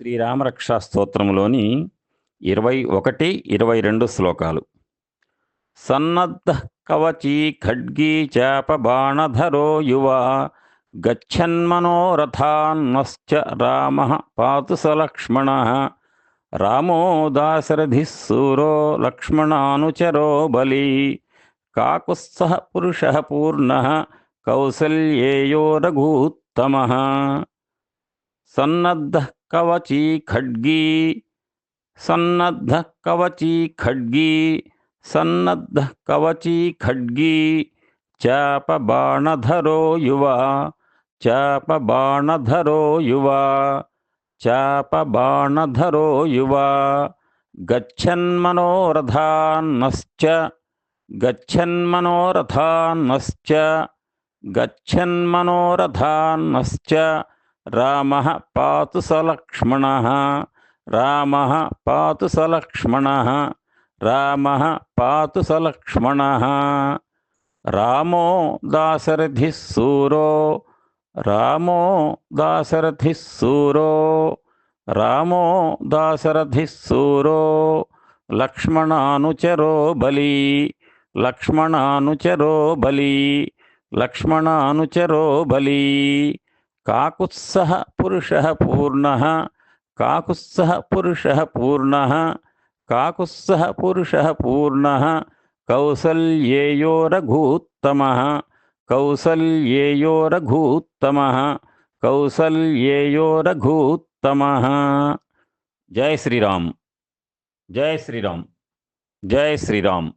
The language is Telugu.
శ్రీరామరక్షా స్తోత్రములోని 21, 22 శ్లోకాలు. సన్నద్ధ కవచీ ఖడ్గీ చాప బాణధరో యువా గచ్చన్మనోరథాన్నశ్చ రామః పాతు సలక్ష్మణః రామో దాశరథిః శూరో లక్ష్మణానుచరో బలి కాకుత్స్థః పురుషః పూర్ణః కౌసల్యేయో రఘూత్తమః. సన్నద్ధ కవచీ ఖడ్గీ, సన్నద్ధ కవచీ ఖడ్గీ, సన్నద్ధ కవచీ ఖడ్గీ చాప బాణధరో యువా, చాప బాణధరో యువా, చాప బాణధరో యువా గచ్చన్మనోరథాన్నశ్చ, గచ్చన్మనోరథాన్నశ్చ, గచ్చన్మనోరథాన్నశ్చ రామః పాతు సలక్ష్మణః, రామః పాతు సలక్ష్మణః, రామః పాతు సలక్ష్మణః. రామో దాశరథిః శూరో, రామో దాశరథిః శూరో, రామో దాశరథిః శూరో లక్ష్మణానుచరో బలి, లక్ష్మణానుచరో బలి, లక్ష్మణానుచరో బలి. కాకుత్స్థః పురుషః పూర్ణః, కాకుత్స్థః పురుషః పూర్ణః, కాకుత్స్థః పురుషః పూర్ణః కౌసల్యేయో రఘూత్తమః, కౌసల్యేయో రఘూత్తమః, కౌసల్యేయో రఘూత్తమః. జై శ్రీరామ్, జై శ్రీరామ్, జై శ్రీరామ్.